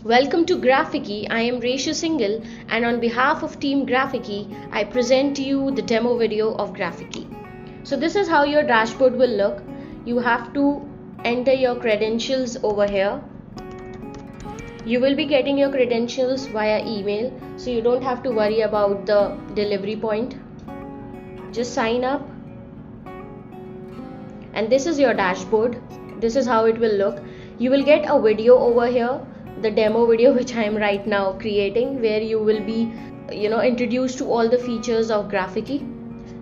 Welcome to Graphiky. I am Resha Singhal, and on behalf of Team Graphiky, I present to you the demo video of Graphiky. So this is how your dashboard will look. You have to enter your credentials over here. You will be getting your credentials via email, so you don't have to worry about the delivery point. Just sign up. And this is your dashboard. This is how it will look. You will get a video over here, the demo video which I am right now creating, where you will be introduced to all the features of Graphiky.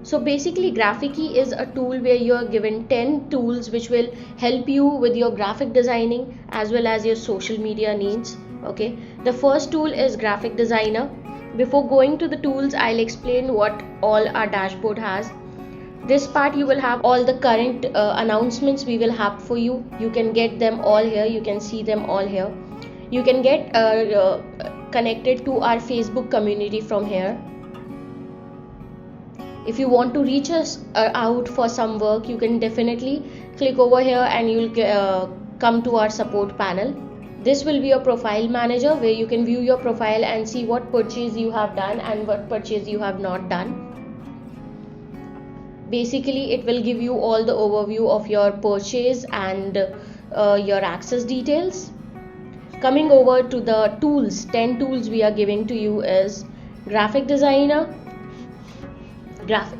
So basically Graphiky is a tool where you are given 10 tools which will help you with your graphic designing as well as your social media needs. Okay, the first tool is Graphic Designer. Before going to the tools, I'll explain what all our dashboard has. This part you will have all the current announcements we will have for you. You can get them all here. You can see them all here. You can get connected to our Facebook community from here. If you want to reach us out for some work, you can definitely click over here and you'll come to our support panel. This will be your profile manager, where you can view your profile and see what purchase you have done and what purchase you have not done. Basically it will give you all the overview of your purchase and your access details. Coming over to the tools, 10 tools we are giving to you is Graphic Designer.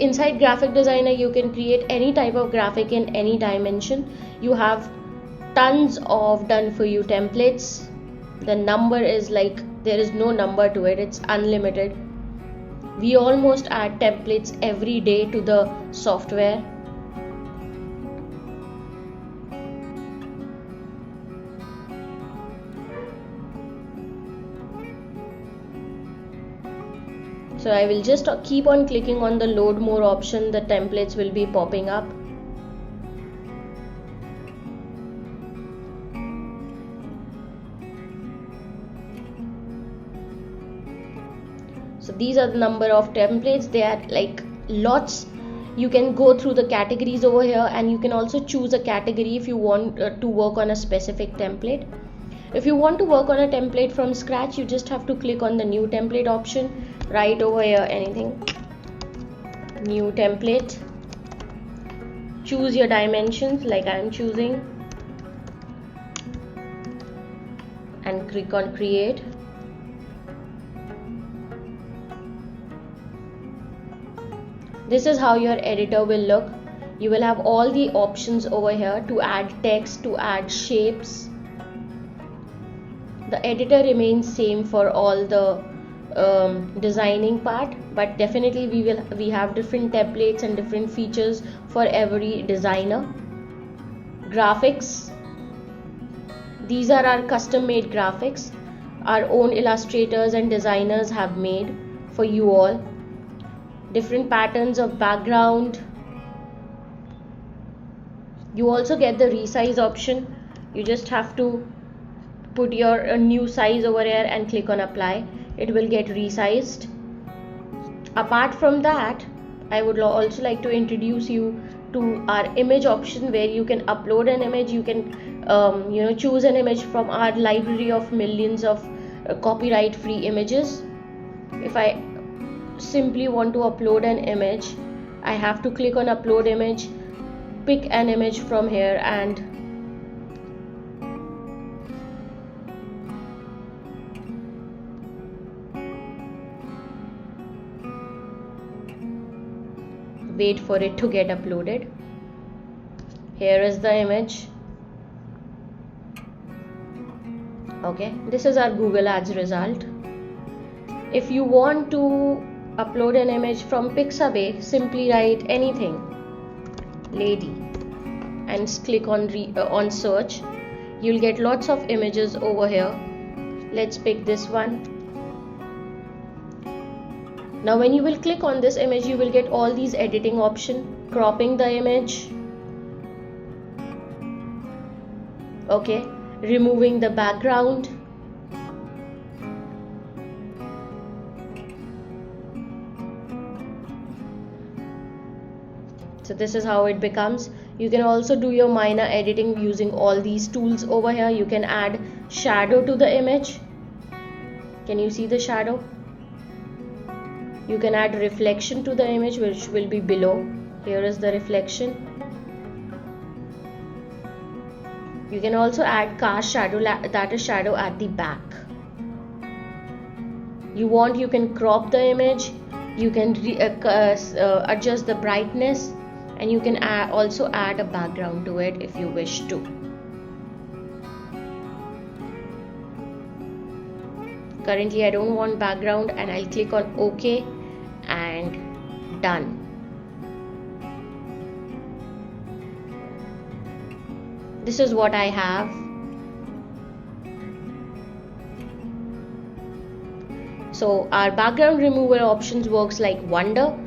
Inside Graphic Designer you can create any type of graphic in any dimension. You have tons of done for you templates. The number is like, there is no number to it, it's unlimited. We almost add templates every day to the software. So I will just keep on clicking on the load more option. The templates will be popping up. So these are the number of templates. They are like lots. You can go through the categories over here, and you can also choose a category if you want to work on a specific template. If you want to work on a template from scratch, you just have to click on the new template option right over here. Anything, new template, choose your dimensions like I am choosing, and click on create. This is how your editor will look. You will have all the options over here to add text, to add shapes. The editor remains same for all the designing part, but definitely we have different templates and different features for every designer. Graphics, these are our custom made graphics our own illustrators and designers have made for you all. Different patterns of background. You also get the resize option. You just have to put your new size over here and click on apply. It will get resized. Apart from that, I would also like to introduce you to our image option, where you can upload an image. You can choose an image from our library of millions of copyright free images. If I simply want to upload an image, I have to click on upload image, pick an image from here, and wait for it to get uploaded. Here is the image. Okay, this is our Google Ads result. If you want to upload an image from Pixabay, simply write anything, lady, and click on search. You'll get lots of images over here. Let's pick this one. Now when you will click on this image, you will get all these editing options, cropping the image, okay, removing the background, so this is how it becomes. You can also do your minor editing using all these tools over here. You can add shadow to the image. Can you see the shadow? You can add reflection to the image, which will be below. Here is the reflection. You can also add cast shadow, that is shadow at the back. You can crop the image, you can adjust the brightness, and you can also add a background to it if you wish to. Currently I don't want background, and I'll click on OK and done. This is what I have. So our background removal options works like wonder.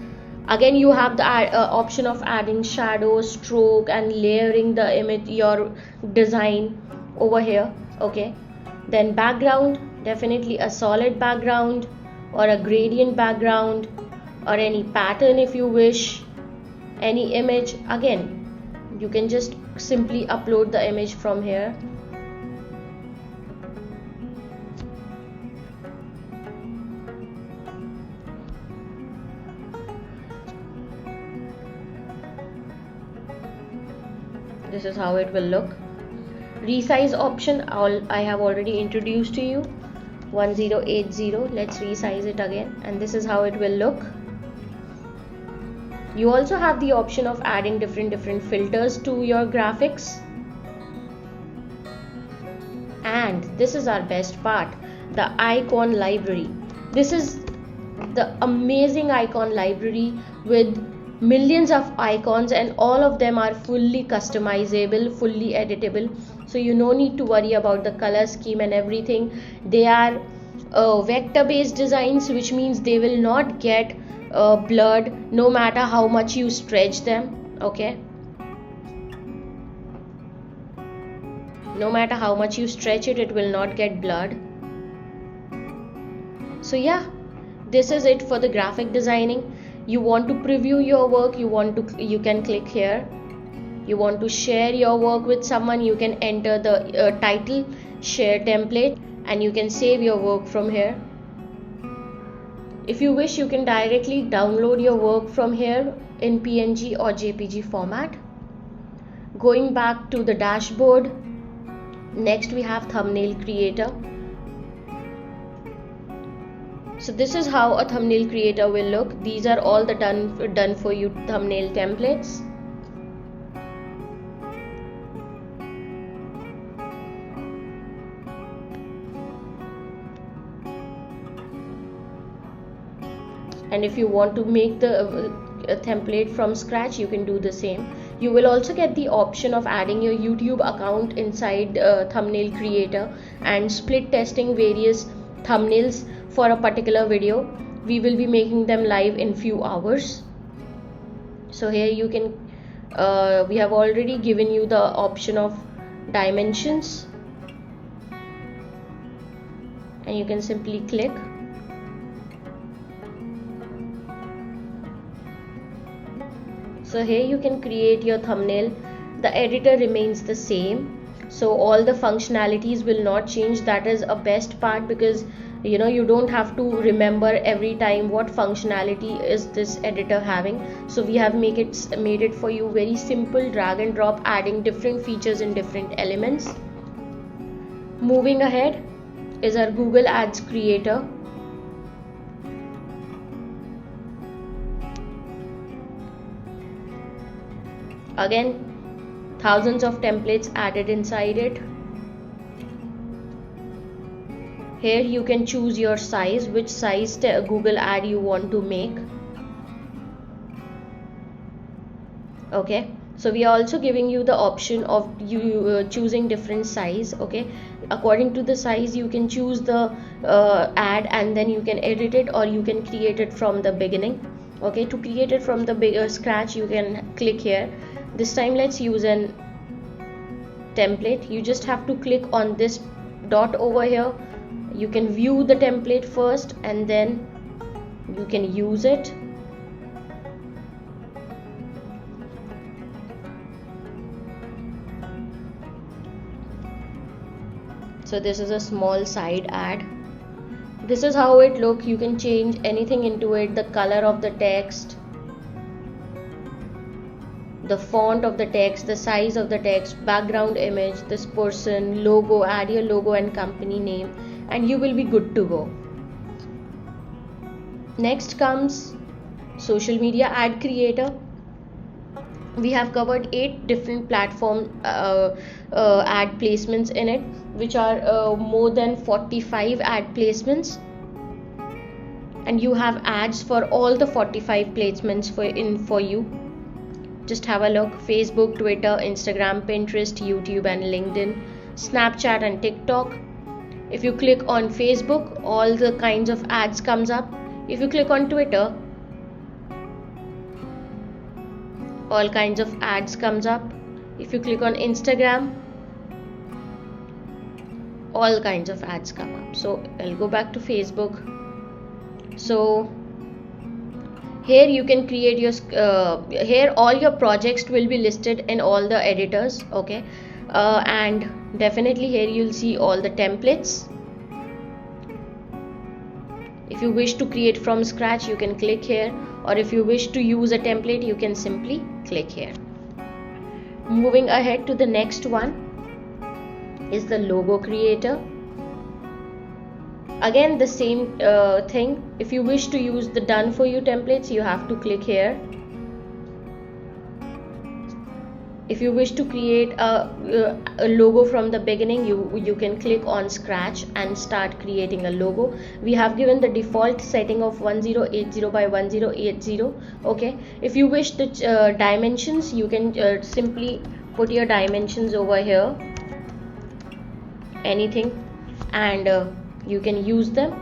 Again, you have the option of adding shadow, stroke, and layering the image, your design over here. Okay, then background, definitely a solid background or a gradient background or any pattern if you wish. Any image, again you can just simply upload the image from here. This is how it will look. Resize option, I have already introduced to you. 1080. Let's resize it again, and this is how it will look. You also have the option of adding different filters to your graphics. And this is our best part, the icon library. This is the amazing icon library with millions of icons, and all of them are fully customizable, fully editable. So you no need to worry about the color scheme and everything. They are vector based designs, which means they will not get blurred no matter how much you stretch them. Okay, no matter how much you stretch it, it will not get blurred. So yeah, this is it for the graphic designing. You want to preview your work, you can click here. You want to share your work with someone, you can enter the title, share template, and you can save your work from here. If you wish, you can directly download your work from here in PNG or JPG format. Going back to the dashboard, next we have thumbnail creator. So this is how a thumbnail creator will look. These are all the done for you thumbnail templates. And if you want to make the template from scratch, you can do the same. You will also get the option of adding your YouTube account inside thumbnail creator and split testing various thumbnails for a particular video. We will be making them live in few hours. So here you can we have already given you the option of dimensions, and you can simply click. So here you can create your thumbnail. The editor remains the same, so all the functionalities will not change. That is a best part, because you don't have to remember every time what functionality is this editor having. So we have made it for you very simple, drag and drop, adding different features in different elements. Moving ahead is our Google Ads creator. Again, thousands of templates added inside it. Here you can choose your size, which size Google ad you want to make. Okay, so we are also giving you the option of you choosing different size. Okay, according to the size you can choose the ad, and then you can edit it, or you can create it from the beginning. Okay, to create it from the scratch, you can click here. This time let's use an template. You just have to click on this dot over here. You can view the template first, and then you can use it. So this is a small side ad. This is how it looks. You can change anything into it, the color of the text, the font of the text, the size of the text, background image, this person, logo, add your logo and company name, and you will be good to go. Next comes social media ad creator. We have covered 8 different platform ad placements in it, which are more than 45 ad placements, and you have ads for all the 45 placements for you. Just have a look: Facebook, Twitter, Instagram, Pinterest, YouTube and LinkedIn, Snapchat and TikTok. If you click on Facebook, all the kinds of ads comes up. If you click on Twitter, all kinds of ads comes up. If you click on Instagram, all kinds of ads come up. So I'll go back to Facebook. So here you can create your here all your projects will be listed in all the editors, okay, and definitely here you'll see all the templates. If you wish to create from scratch, you can click here, or if you wish to use a template, you can simply click here. Moving ahead to the next one is the logo creator. Again, the same thing. If you wish to use the done for you templates, you have to click here. If you wish to create a logo from the beginning, you can click on scratch and start creating a logo. We have given the default setting of 1080 by 1080, okay. If you wish the dimensions, you can simply put your dimensions over here, anything, and you can use them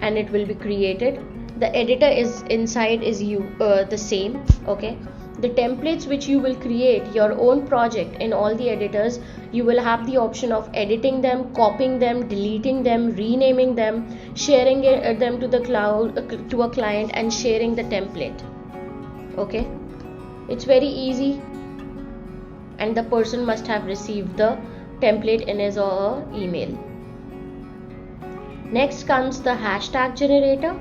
and it will be created. The editor is inside is the same, okay. The templates which you will create your own project in all the editors, you will have the option of editing them, copying them, deleting them, renaming them, sharing them to the cloud, to a client, and sharing the template, okay. It's very easy, and the person must have received the template in his or her email. Next comes the hashtag generator.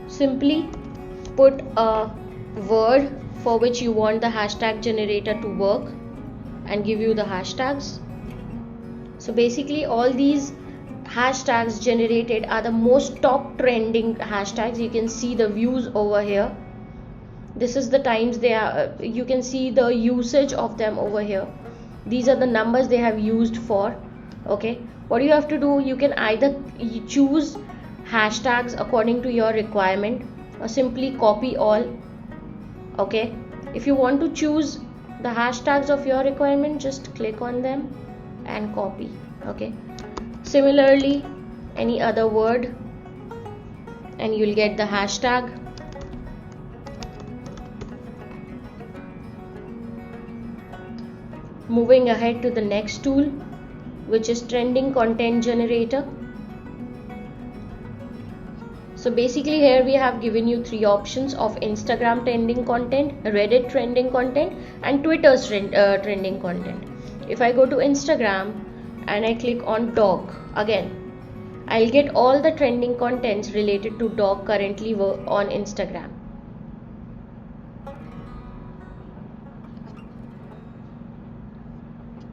Simply put a word for which you want the hashtag generator to work and give you the hashtags. So basically all these hashtags generated are the most top trending hashtags. You can see the views over here. This is the times they are, you can see the usage of them over here. These are the numbers they have used for, okay. What you have to do, you can either choose hashtags according to your requirement or simply copy all, okay. If you want to choose the hashtags of your requirement, just click on them and copy, okay. Similarly, any other word and you'll get the hashtag. Moving ahead to the next tool, which is trending content generator. So basically here we have given you 3 options of Instagram trending content, Reddit trending content, and Twitter's trending content. If I go to Instagram and I click on dog, again I'll get all the trending contents related to dog currently on Instagram.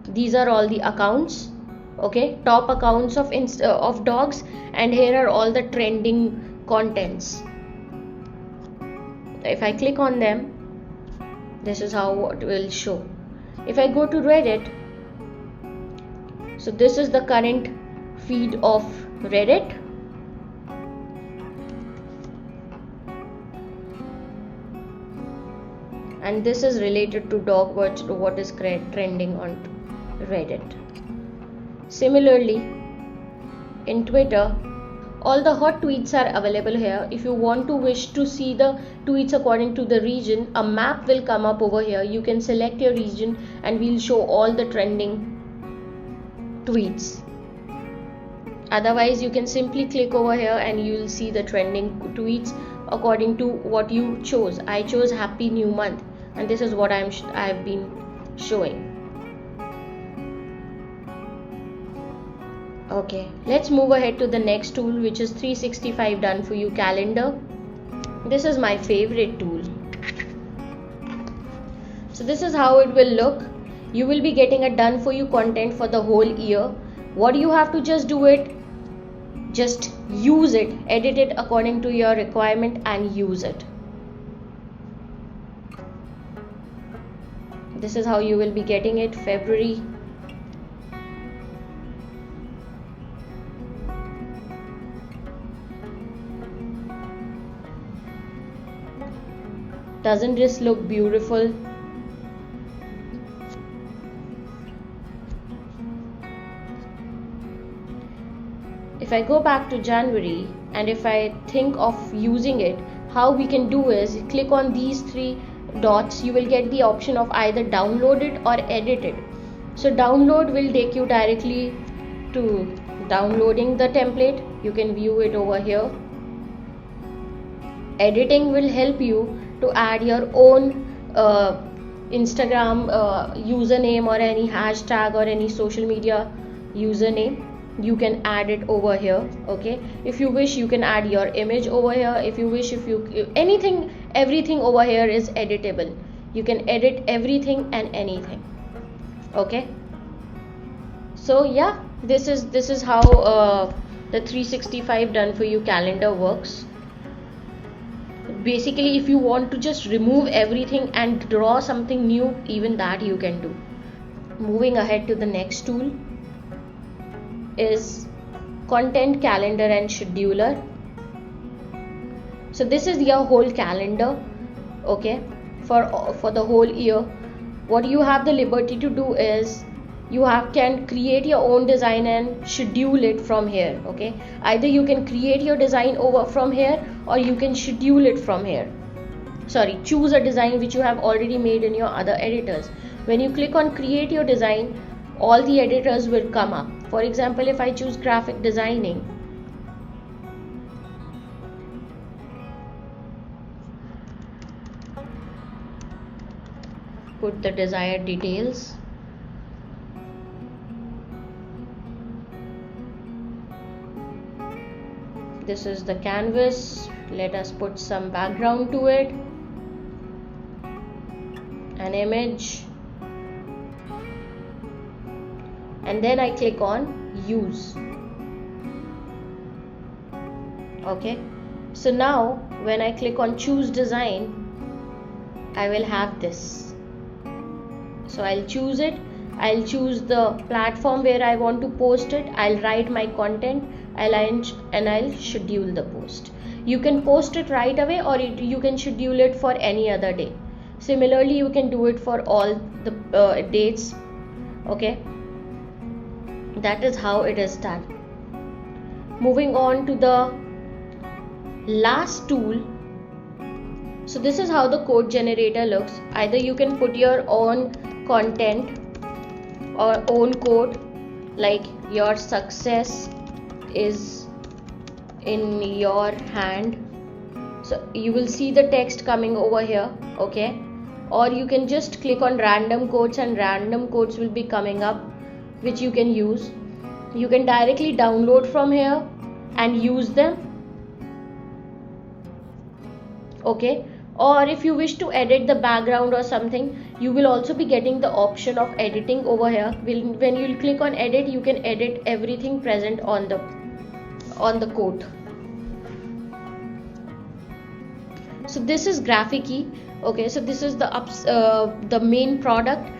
These are all the accounts, okay, top accounts of dogs, and here are all the trending contents. If I click on them, this is how it will show. If I go to Reddit, so this is the current feed of Reddit. And this is related to dog, what is trending on Reddit. Similarly, in Twitter, all the hot tweets are available here. If you wish to see the tweets according to the region, a map will come up over here. You can select your region and we'll show all the trending tweets. Otherwise, you can simply click over here and you'll see the trending tweets according to what you chose. I chose Happy New Month, and this is what I've been showing. Okay, let's move ahead to the next tool, which is 365 done for you calendar. This is my favorite tool. So this is how it will look. You will be getting a done for you content for the whole year. What you have to just do it, just use it, edit it according to your requirement and use it. This is how you will be getting it. February. Doesn't this look beautiful? If I go back to January and if I think of using it, how we can do is click on these three dots. You will get the option of either download it or edit it. So download will take you directly to downloading the template. You can view it over here. Editing will help you to add your own Instagram username or any hashtag or any social media username. You can add it over here. Okay, if you wish you can add your image over here. If you wish, anything, everything over here is editable. You can edit everything and anything. Okay, so yeah, this is how the 365 done for you calendar works. Basically, if you want to just remove everything and draw something new, even that you can do. Moving ahead to the next tool is content calendar and scheduler. So this is your whole calendar, okay, for the whole year. What you have the liberty to do is you can create your own design and schedule it from here. Okay, either you can create your design over from here or you can schedule it from here. Sorry, choose a design which you have already made in your other editors. When you click on create your design, all the editors will come up. For example, if I choose graphic designing, put the desired details. This is the canvas. Let us put some background to it, an image, and then I click on use. Okay, so now when I click on choose design, I will have this. So I'll choose it. I'll choose the platform where I want to post it. I'll write my content. I'll schedule the post. You can post it right away or you can schedule it for any other day. Similarly, you can do it for all the dates. Okay, that is how it is done. Moving on to the last tool. So this is how the code generator looks. Either you can put your own content or own code, like your success is in your hand. So you will see the text coming over here. Okay, or you can just click on random codes and random codes will be coming up, which you can use. You can directly download from here and use them. Okay, or if you wish to edit the background or something, you will also be getting the option of editing over here. When you click on edit, you can edit everything present on the code. So this is Graphiqui. Okay, so this is the main product.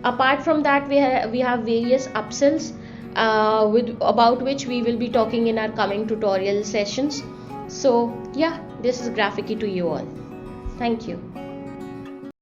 Apart from that, we have various upsells about which we will be talking in our coming tutorial sessions. So yeah, this is Graphiqui to you all. Thank you.